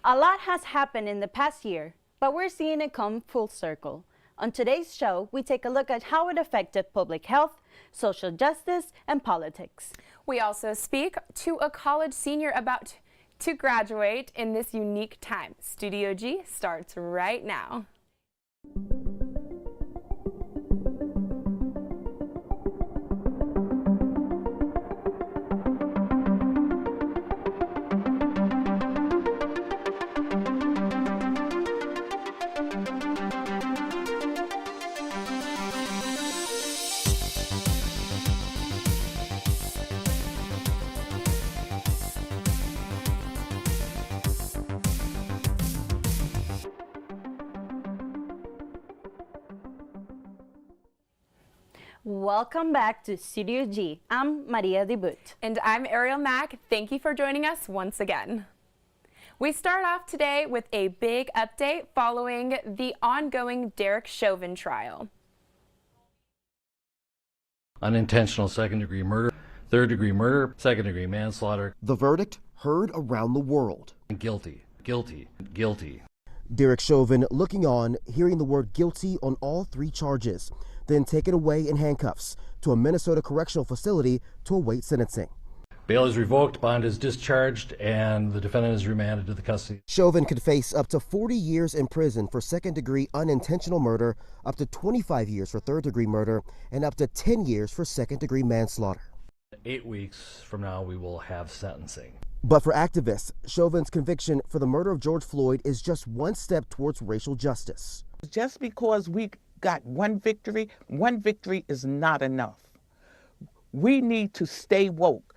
A lot has happened in the past year, but we're seeing it come full circle. On today's show, we take a look at how it affected public health, social justice, and politics. We also speak to a college senior about to graduate in this unique time. Studio G starts right now. Welcome back to Studio G. I'm Maria Debut. And I'm Ariel Mack. Thank you for joining us once again. We start off today with a big update following the ongoing Derek Chauvin trial. Unintentional second-degree murder, third-degree murder, second-degree manslaughter. The verdict heard around the world. Guilty, guilty, guilty. Derek Chauvin looking on, hearing the word guilty on all three charges, then taken away in handcuffs to a Minnesota correctional facility to await sentencing. Bail is revoked, bond is discharged, and the defendant is remanded to the custody. Chauvin could face up to 40 years in prison for second-degree unintentional murder, up to 25 years for third-degree murder, and up to 10 years for second-degree manslaughter. 8 weeks from now, we will have sentencing. But for activists, Chauvin's conviction for the murder of George Floyd is just one step towards racial justice. Just because we got one victory is not enough. We need to stay woke.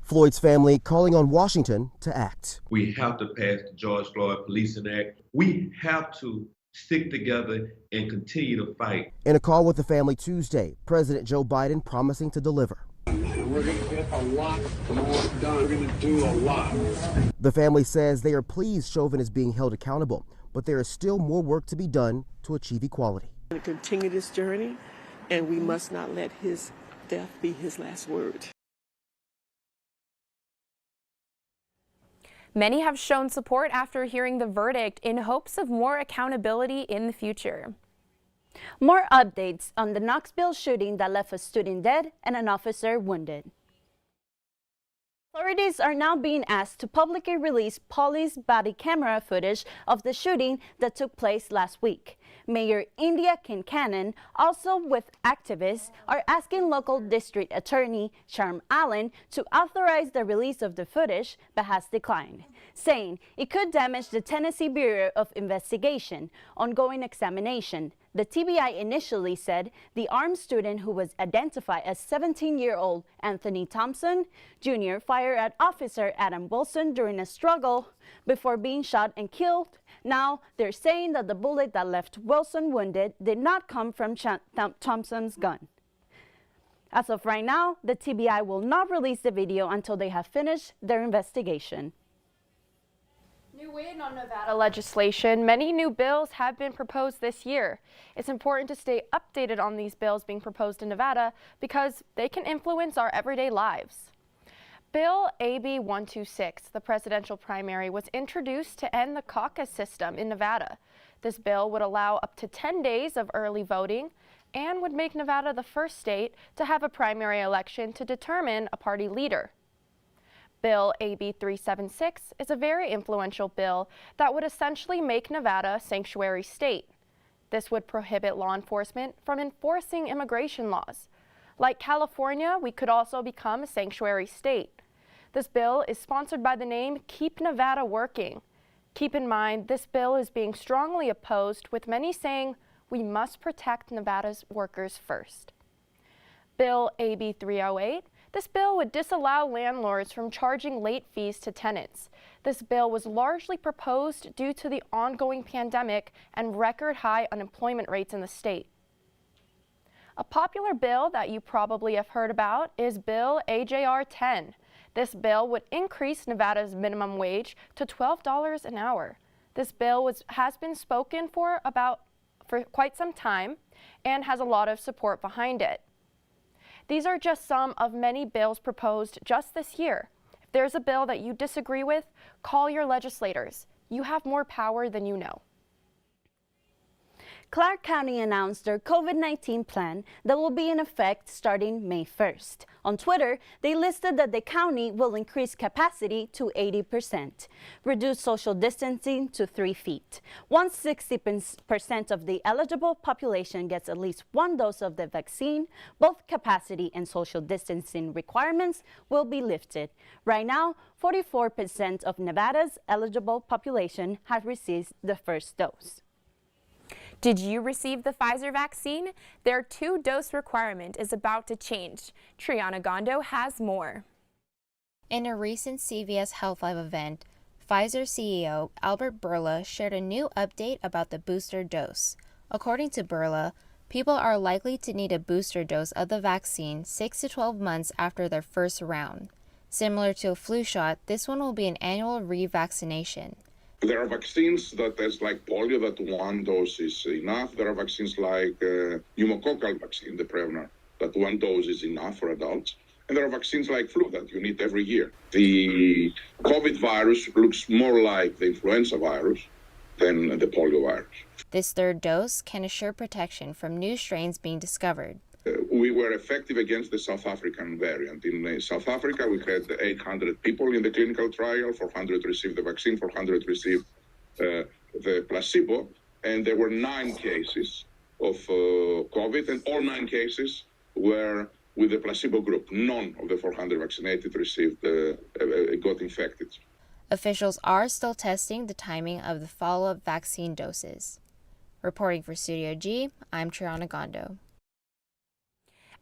Floyd's family calling on Washington to act. We have to pass the George Floyd Policing Act. We have to stick together and continue to fight. In a call with the family Tuesday, President Joe Biden promising to deliver. We're going to get a lot more done. We're going to do a lot. The family says they are pleased Chauvin is being held accountable, but there is still more work to be done to achieve equality. We're going to continue this journey, and we must not let his death be his last word. Many have shown support after hearing the verdict in hopes of more accountability in the future. More updates on the Knoxville shooting that left a student dead and an officer wounded. Authorities are now being asked to publicly release police body camera footage of the shooting that took place last week. Mayor India Kincannon, also with activists, are asking local district attorney Charm Allen to authorize the release of the footage, but has declined, saying it could damage the Tennessee Bureau of Investigation ongoing examination. The TBI initially said the armed student, who was identified as 17-year-old Anthony Thompson Jr., fired at Officer Adam Wilson during a struggle before being shot and killed. Now they're saying that the bullet that left Wilson wounded did not come from Thompson's gun. As of right now, the TBI will not release the video until they have finished their investigation. New win on Nevada legislation. Many new bills have been proposed this year. It's important to stay updated on these bills being proposed in Nevada because they can influence our everyday lives. Bill AB 126, the presidential primary, was introduced to end the caucus system in Nevada. This bill would allow up to 10 days of early voting and would make Nevada the first state to have a primary election to determine a party leader. Bill AB 376 is a very influential bill that would essentially make Nevada a sanctuary state. This would prohibit law enforcement from enforcing immigration laws. Like California, we could also become a sanctuary state. This bill is sponsored by the name Keep Nevada Working. Keep in mind, this bill is being strongly opposed, with many saying we must protect Nevada's workers first. Bill AB 308. This bill would disallow landlords from charging late fees to tenants. This bill was largely proposed due to the ongoing pandemic and record high unemployment rates in the state. A popular bill that you probably have heard about is Bill AJR 10. This bill would increase Nevada's minimum wage to $12 an hour. This bill has been spoken for quite some time and has a lot of support behind it. These are just some of many bills proposed just this year. If there's a bill that you disagree with, call your legislators. You have more power than you know. Clark County announced their COVID-19 plan that will be in effect starting May 1st. On Twitter, they listed that the county will increase capacity to 80%, reduce social distancing to 3 feet. Once 60% of the eligible population gets at least 1 dose of the vaccine, both capacity and social distancing requirements will be lifted. Right now, 44% of Nevada's eligible population have received the first dose. Did you receive the Pfizer vaccine? Their 2-dose requirement is about to change. Triana Gondo has more. In a recent CVS Health Live event, Pfizer CEO Albert Bourla shared a new update about the booster dose. According to Bourla, people are likely to need a booster dose of the vaccine 6 to 12 months after their first round. Similar to a flu shot, this one will be an annual revaccination. There are vaccines that is like polio, that 1 dose is enough. There are vaccines like pneumococcal vaccine, the Prevnar, that 1 dose is enough for adults. And there are vaccines like flu that you need every year. The COVID virus looks more like the influenza virus than the polio virus. This 3rd dose can assure protection from new strains being discovered. We were effective against the South African variant. In South Africa, we had 800 people in the clinical trial, 400 received the vaccine, 400 received the placebo, and there were 9 cases of COVID, and all 9 cases were with the placebo group. None of the 400 vaccinated received, got infected. Officials are still testing the timing of the follow-up vaccine doses. Reporting for Studio G, I'm Triana Gondo.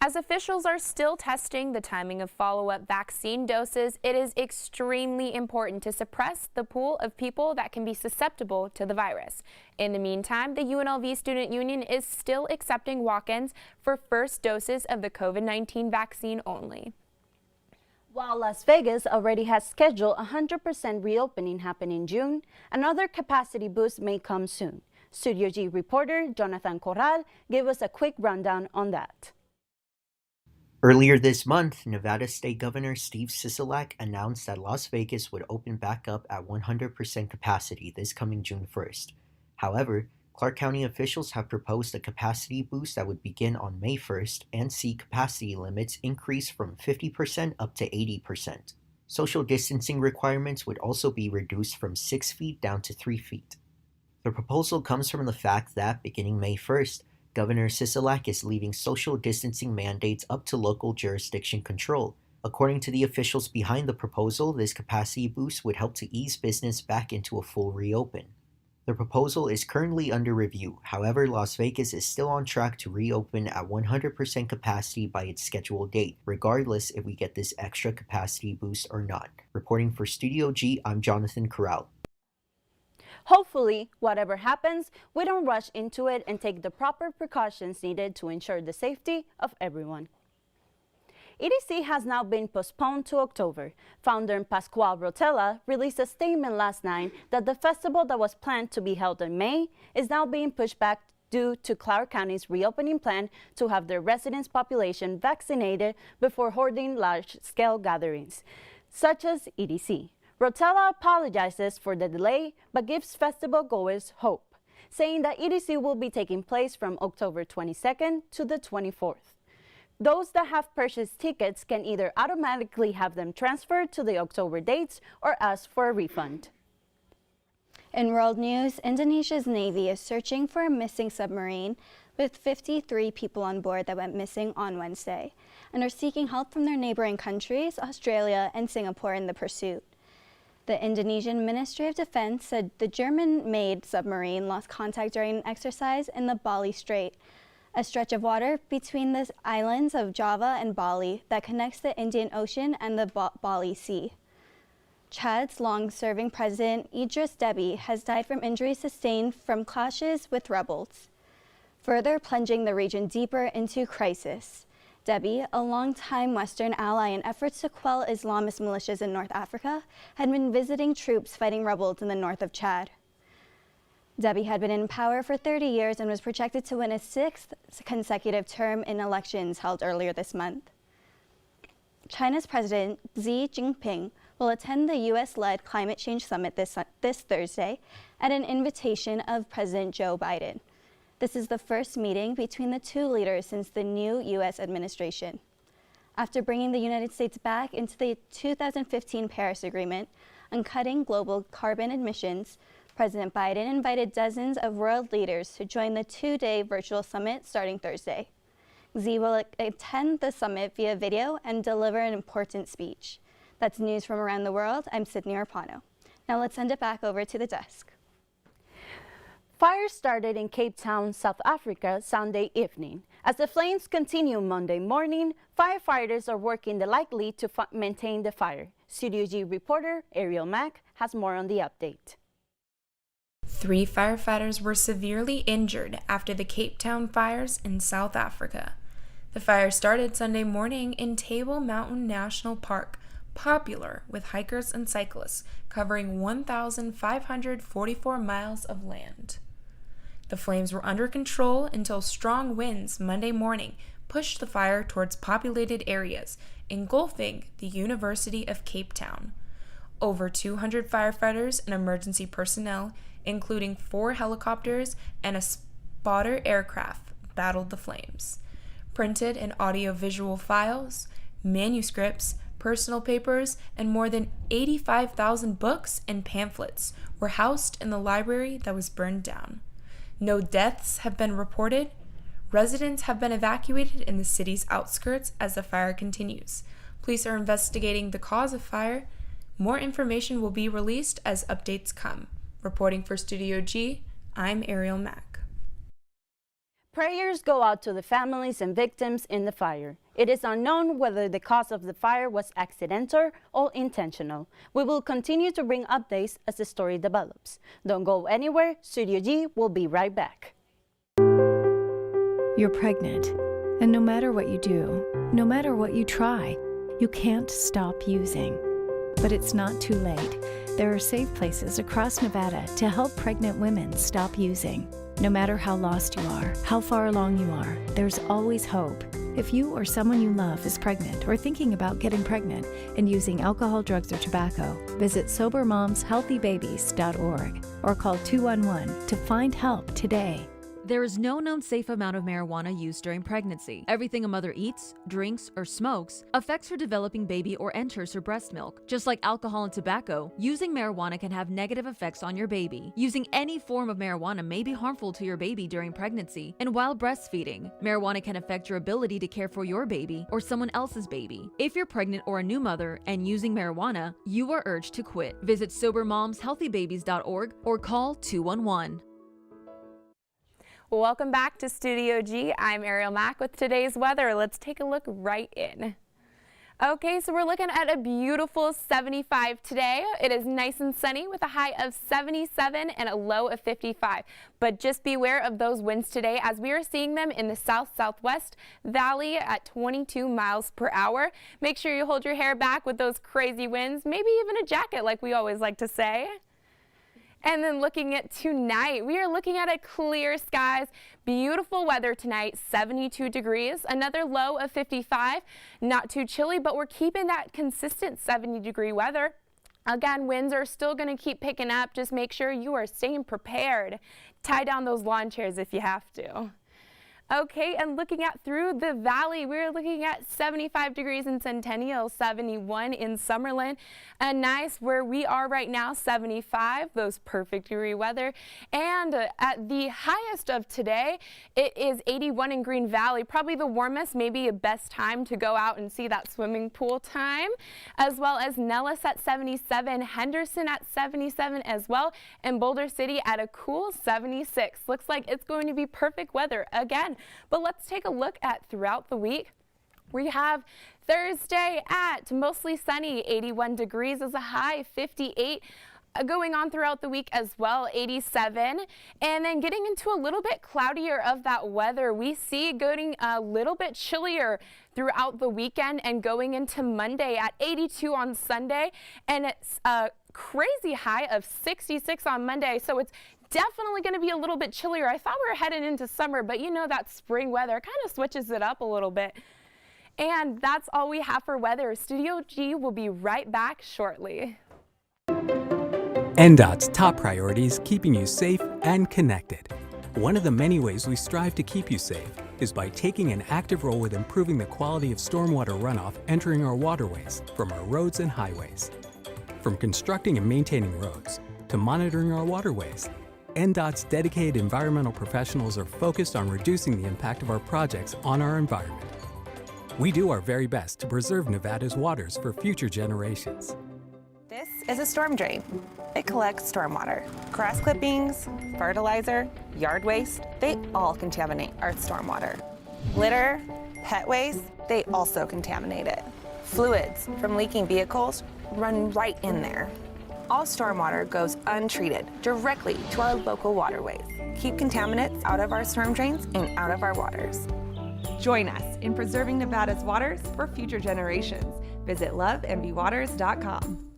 As officials are still testing the timing of follow-up vaccine doses, it is extremely important to suppress the pool of people that can be susceptible to the virus. In the meantime, the UNLV Student Union is still accepting walk-ins for first doses of the COVID-19 vaccine only. While Las Vegas already has scheduled 100% reopening happen in June, another capacity boost may come soon. Studio G reporter Jonathan Corral gave us a quick rundown on that. Earlier this month, Nevada State Governor Steve Sisolak announced that Las Vegas would open back up at 100% capacity this coming June 1st. However, Clark County officials have proposed a capacity boost that would begin on May 1st and see capacity limits increase from 50% up to 80%. Social distancing requirements would also be reduced from 6 feet down to 3 feet. The proposal comes from the fact that, beginning May 1st, Governor Sisolak is leaving social distancing mandates up to local jurisdiction control. According to the officials behind the proposal, this capacity boost would help to ease business back into a full reopen. The proposal is currently under review. However, Las Vegas is still on track to reopen at 100% capacity by its scheduled date, regardless if we get this extra capacity boost or not. Reporting for Studio G, I'm Jonathan Corral. Hopefully, whatever happens, we don't rush into it and take the proper precautions needed to ensure the safety of everyone. EDC has now been postponed to October. Founder Pascual Rotella released a statement last night that the festival that was planned to be held in May is now being pushed back due to Clark County's reopening plan to have their residents' population vaccinated before holding large-scale gatherings, such as EDC. Rotella apologizes for the delay, but gives festival goers hope, saying that EDC will be taking place from October 22nd to the 24th. Those that have purchased tickets can either automatically have them transferred to the October dates or ask for a refund. In world news, Indonesia's Navy is searching for a missing submarine with 53 people on board that went missing on Wednesday, and are seeking help from their neighboring countries, Australia and Singapore, in the pursuit. The Indonesian Ministry of Defense said the German-made submarine lost contact during an exercise in the Bali Strait, a stretch of water between the islands of Java and Bali that connects the Indian Ocean and the Bali Sea. Chad's long-serving president, Idris Deby, has died from injuries sustained from clashes with rebels, further plunging the region deeper into crisis. Deby, a longtime Western ally in efforts to quell Islamist militias in North Africa, had been visiting troops fighting rebels in the north of Chad. Deby had been in power for 30 years and was projected to win a 6th consecutive term in elections held earlier this month. China's President Xi Jinping will attend the U.S.-led Climate Change Summit this Thursday at an invitation of President Joe Biden. This is the first meeting between the two leaders since the new U.S. administration. After bringing the United States back into the 2015 Paris Agreement on cutting global carbon emissions, President Biden invited dozens of world leaders to join the two-day virtual summit starting Thursday. Xi will attend the summit via video and deliver an important speech. That's news from around the world. I'm Sydney Arpano. Now let's send it back over to the desk. Fire started in Cape Town, South Africa, Sunday evening. As the flames continue Monday morning, firefighters are working diligently to maintain the fire. Studio G reporter Ariel Mack has more on the update. 3 firefighters were severely injured after the Cape Town fires in South Africa. The fire started Sunday morning in Table Mountain National Park, popular with hikers and cyclists, covering 1,544 miles of land. The flames were under control until strong winds Monday morning pushed the fire towards populated areas, engulfing the University of Cape Town. Over 200 firefighters and emergency personnel, including 4 helicopters and a spotter aircraft, battled the flames. Printed and audio-visual files, manuscripts, personal papers, and more than 85,000 books and pamphlets were housed in the library that was burned down. No deaths have been reported. Residents have been evacuated in the city's outskirts as the fire continues. Police are investigating the cause of fire. More information will be released as updates come. Reporting for Studio G, I'm Ariel Mack. Prayers go out to the families and victims in the fire. It is unknown whether the cause of the fire was accidental or intentional. We will continue to bring updates as the story develops. Don't go anywhere. Studio G will be right back. You're pregnant, and no matter what you do, no matter what you try, you can't stop using. But it's not too late. There are safe places across Nevada to help pregnant women stop using. No matter how lost you are, how far along you are, there's always hope. If you or someone you love is pregnant or thinking about getting pregnant and using alcohol, drugs, or tobacco, visit SoberMomsHealthyBabies.org or call 211 to find help today. There is no known safe amount of marijuana used during pregnancy. Everything a mother eats, drinks, or smokes affects her developing baby or enters her breast milk. Just like alcohol and tobacco, using marijuana can have negative effects on your baby. Using any form of marijuana may be harmful to your baby during pregnancy and while breastfeeding. Marijuana can affect your ability to care for your baby or someone else's baby. If you're pregnant or a new mother and using marijuana, you are urged to quit. Visit SoberMomsHealthyBabies.org or call 211. Welcome back to Studio G. I'm Ariel Mack with today's weather. Let's take a look right in. Okay, so we're looking at a beautiful 75 today. It is nice and sunny with a high of 77 and a low of 55. But just beware of those winds today as we are seeing them in the south-southwest valley at 22 miles per hour. Make sure you hold your hair back with those crazy winds, maybe even a jacket like we always like to say. And then looking at tonight, we are looking at a clear skies, beautiful weather tonight, 72 degrees, another low of 55, not too chilly, but we're keeping that consistent 70-degree weather. Again, winds are still going to keep picking up. Just make sure you are staying prepared. Tie down those lawn chairs if you have to. Okay, and looking at through the valley, we're looking at 75 degrees in Centennial, 71 in Summerlin, and nice where we are right now, 75, those perfect degree weather. And at the highest of today, it is 81 in Green Valley, probably the warmest, maybe a best time to go out and see that swimming pool time, as well as Nellis at 77, Henderson at 77 as well, and Boulder City at a cool 76. Looks like it's going to be perfect weather again. But let's take a look at throughout the week. We have Thursday at mostly sunny, 81 degrees as a high, 58 going on throughout the week as well, 87. And then getting into a little bit cloudier of that weather, we see getting a little bit chillier throughout the weekend and going into Monday at 82 on Sunday. And it's a crazy high of 66 on Monday. So it's definitely going to be a little bit chillier. I thought we were headed into summer, but you know that spring weather kind of switches it up a little bit. And that's all we have for weather. Studio G will be right back shortly. NDOT's top priority is keeping you safe and connected. One of the many ways we strive to keep you safe is by taking an active role with improving the quality of stormwater runoff entering our waterways from our roads and highways. From constructing and maintaining roads to monitoring our waterways, NDOT's dedicated environmental professionals are focused on reducing the impact of our projects on our environment. We do our very best to preserve Nevada's waters for future generations. This is a storm drain. It collects stormwater. Grass clippings, fertilizer, yard waste, they all contaminate our stormwater. Litter, pet waste, they also contaminate it. Fluids from leaking vehicles run right in there. All stormwater goes untreated directly to our local waterways. Keep contaminants out of our storm drains and out of our waters. Join us in preserving Nevada's waters for future generations. Visit lovenbwaters.com.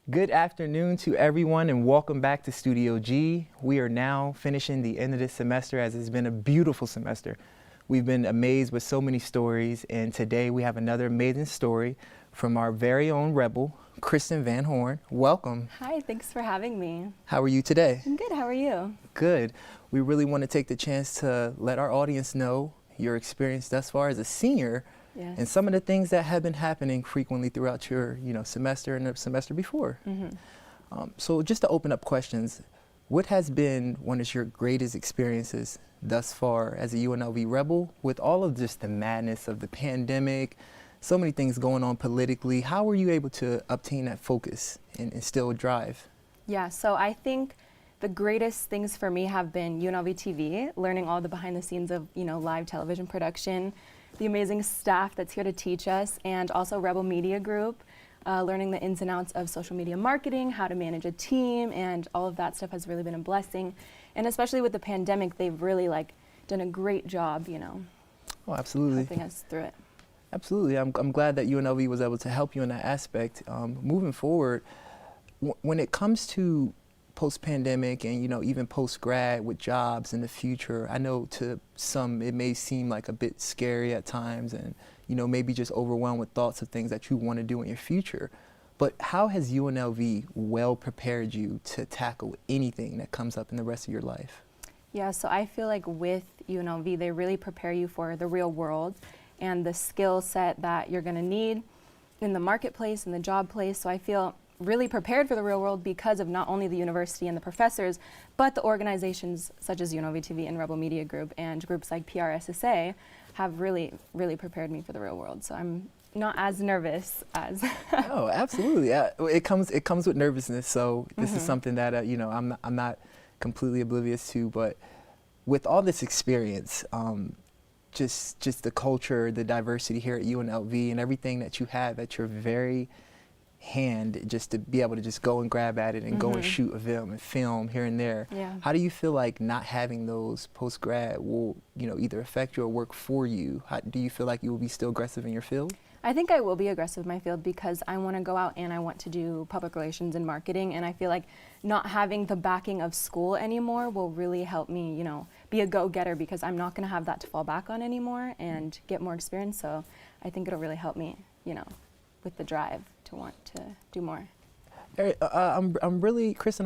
Good afternoon to everyone and welcome back to Studio G. We are now finishing the end of this semester as it's been a beautiful semester. We've been amazed with so many stories, and today we have another amazing story from our very own rebel, Kristen Van Horn. Welcome. Hi, thanks for having me. How are you today? I'm good, how are you? Good. We really want to take the chance to let our audience know your experience thus far as a senior. Yes. And some of the things that have been happening frequently throughout your semester and the semester before. So just to open up questions, what has been one of your greatest experiences thus far as a UNLV rebel with all of just the madness of the pandemic, so many things going on politically? How were you able to obtain that focus and still drive? Yeah, so I think the greatest things for me have been UNLV-TV, learning all the behind the scenes of live television production, the amazing staff that's here to teach us, and also Rebel Media Group, learning the ins and outs of social media marketing, how to manage a team, and all of that stuff has really been a blessing. And especially with the pandemic, they've really done a great job, Oh, absolutely. helping us through it. Absolutely. I'm glad that UNLV was able to help you in that aspect. Moving forward, when it comes to post-pandemic and even post-grad with jobs in the future, I know to some it may seem like a bit scary at times and maybe just overwhelmed with thoughts of things that you want to do in your future. But how has UNLV well prepared you to tackle anything that comes up in the rest of your life? Yeah, so I feel like with UNLV, they really prepare you for the real world and the skill set that you're going to need in the marketplace and the job place. So I feel really prepared for the real world because of not only the university and the professors, but the organizations such as UNLV-TV and Rebel Media Group and groups like PRSSA have really, really prepared me for the real world. So I'm not as nervous as. Oh, absolutely. It comes with nervousness. So this is something that I'm not completely oblivious to. But with all this experience, just the culture, the diversity here at UNLV, and everything that you have at your very hand, just to be able to just go and grab at it and go and shoot a film here and there. Yeah. How do you feel like not having those post-grad will either affect you or work for you? How do you feel like you will be still aggressive in your field? I think I will be aggressive in my field because I want to go out and I want to do public relations and marketing, and I feel like not having the backing of school anymore will really help me, be a go-getter because I'm not going to have that to fall back on anymore and get more experience. So I think it'll really help me, with the drive to want to do more. Kristen,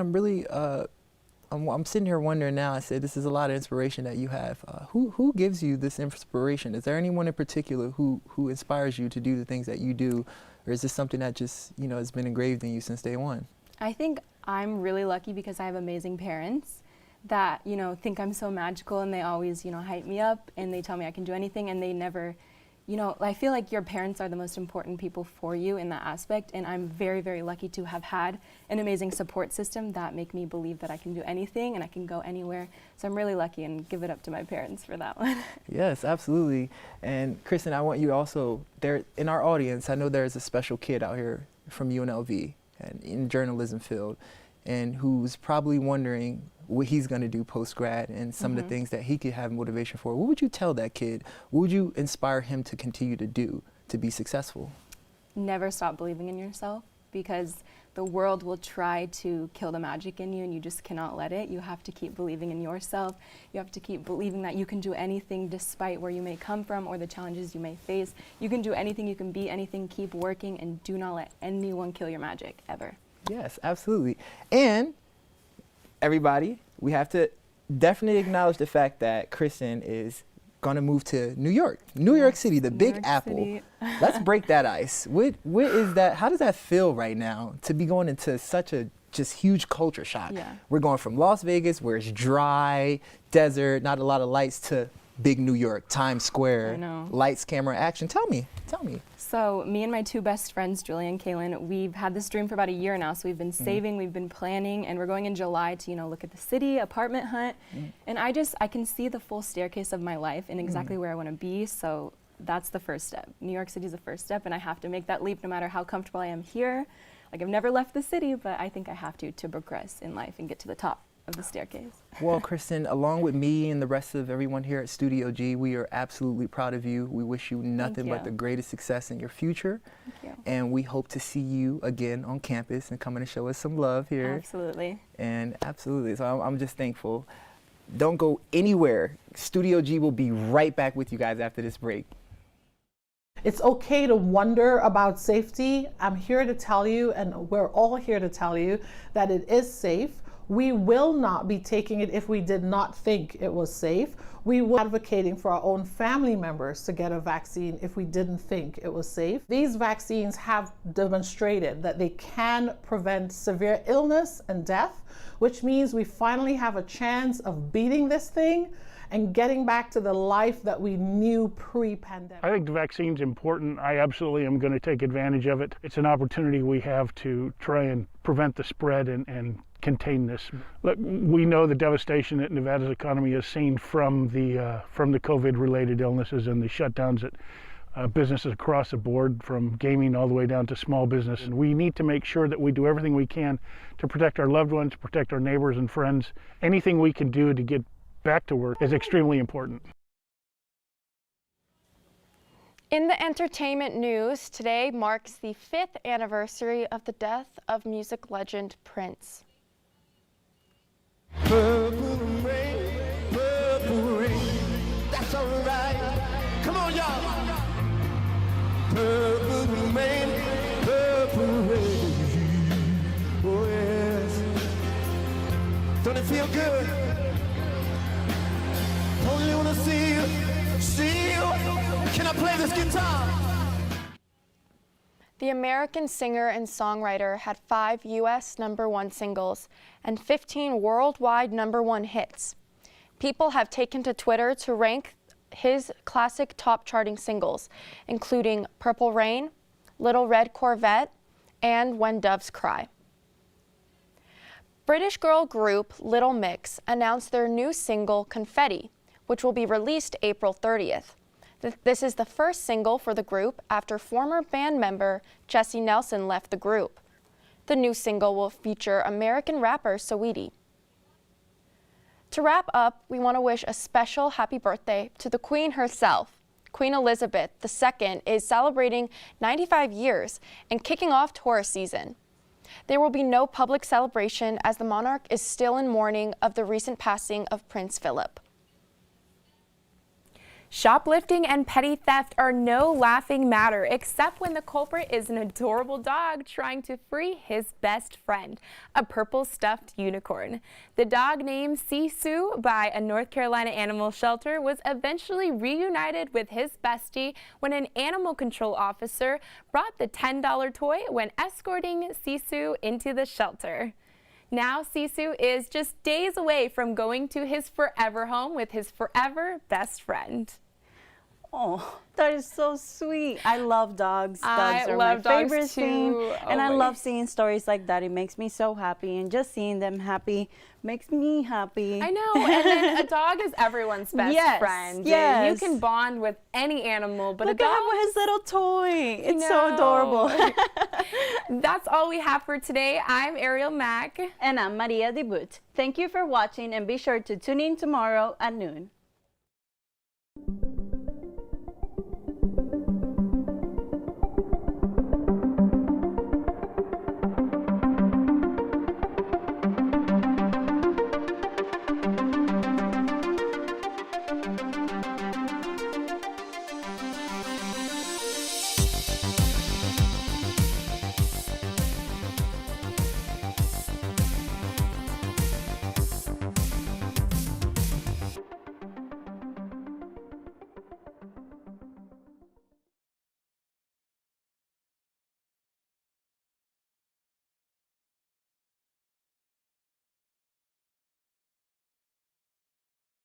I'm sitting here wondering now, I said this is a lot of inspiration that you have. Who gives you this inspiration? Is there anyone in particular who inspires you to do the things that you do? Or is this something that just, has been engraved in you since day one? I think I'm really lucky because I have amazing parents that, think I'm so magical, and they always, hype me up and they tell me I can do anything, and they never, I feel like your parents are the most important people for you in that aspect, and I'm very, very lucky to have had an amazing support system that make me believe that I can do anything and I can go anywhere. So I'm really lucky, and give it up to my parents for that one. Yes, absolutely. And Kristen, I want you to also, in our audience, I know there's a special kid out here from UNLV and in the journalism field, and who's probably wondering what he's going to do post-grad and some of the things that he could have motivation for. What would you tell that kid? What would you inspire him to continue to do to be successful? Never stop believing in yourself, because the world will try to kill the magic in you, and you just cannot let it. You have to keep believing in yourself. You have to keep believing that you can do anything despite where you may come from or the challenges you may face. You can do anything, you can be anything, keep working, and do not let anyone kill your magic, ever. Yes, absolutely. And everybody, we have to definitely acknowledge the fact that Kristen is going to move to New York City, the Big Apple. Let's break that ice. What is that? How does that feel right now to be going into such a just huge culture shock? Yeah. We're going from Las Vegas, where it's dry, desert, not a lot of lights, to big New York, Times Square, I know. lights, camera, action. Tell me. So me and my two best friends, Julie and Kaylin, we've had this dream for about a year now. So we've been saving, we've been planning, and we're going in July to, look at the city, apartment hunt. And I can see the full staircase of my life and exactly where I want to be. So that's the first step. New York City is the first step, and I have to make that leap no matter how comfortable I am here. Like, I've never left the city, but I think I have to progress in life and get to the top of the staircase. Well, Kristen, along with me and the rest of everyone here at Studio G, we are absolutely proud of you. We wish you nothing but the greatest success in your future. Thank you. And we hope to see you again on campus and coming to show us some love here. Absolutely. And absolutely. So I'm just thankful. Don't go anywhere. Studio G will be right back with you guys after this break. It's okay to wonder about safety. I'm here to tell you, and we're all here to tell you, that it is safe. We will not be taking it if we did not think it was safe. We will be advocating for our own family members to get a vaccine if we didn't think it was safe. These vaccines have demonstrated that they can prevent severe illness and death, which means we finally have a chance of beating this thing and getting back to the life that we knew pre-pandemic. I think the vaccine's important. I absolutely am going to take advantage of it. It's an opportunity we have to try and prevent the spread and contain this. Look, we know the devastation that Nevada's economy has seen from the COVID-related illnesses and the shutdowns at businesses across the board, from gaming all the way down to small business. And we need to make sure that we do everything we can to protect our loved ones, to protect our neighbors and friends. Anything we can do to get back to work is extremely important. In the entertainment news, today marks the 5th anniversary of the death of music legend Prince. Purple rain, that's all right. Come on, y'all. Purple rain, oh yes. Don't it feel good? Only wanna see you. Can I play this guitar? The American singer and songwriter had 5 U.S. #1 singles and 15 worldwide #1 hits. People have taken to Twitter to rank his classic top charting singles, including Purple Rain, Little Red Corvette, and When Doves Cry. British girl group Little Mix announced their new single, Confetti, which will be released April 30th. This is the first single for the group after former band member Jessie Nelson left the group. The new single will feature American rapper Saweetie. To wrap up, we want to wish a special happy birthday to the Queen herself. Queen Elizabeth II is celebrating 95 years and kicking off tourist season. There will be no public celebration as the monarch is still in mourning of the recent passing of Prince Philip. Shoplifting and petty theft are no laughing matter, except when the culprit is an adorable dog trying to free his best friend, a purple stuffed unicorn. The dog, named Sisu by a North Carolina animal shelter, was eventually reunited with his bestie when an animal control officer brought the $10 toy when escorting Sisu into the shelter. Now Sisu is just days away from going to his forever home with his forever best friend. Oh, that is so sweet. I love dogs. I Dogs are love my favorite dogs too. thing. Oh And I my. love seeing stories like that. It makes me so happy. And just seeing them happy makes me happy. I know. And then a dog is everyone's best Yes, friend. yes. You can bond with any animal, but Look a dog. at his little toy. It's so adorable. That's all we have for today. I'm Ariel Mack. And I'm Maria Debut. Thank you for watching, and be sure to tune in tomorrow at noon.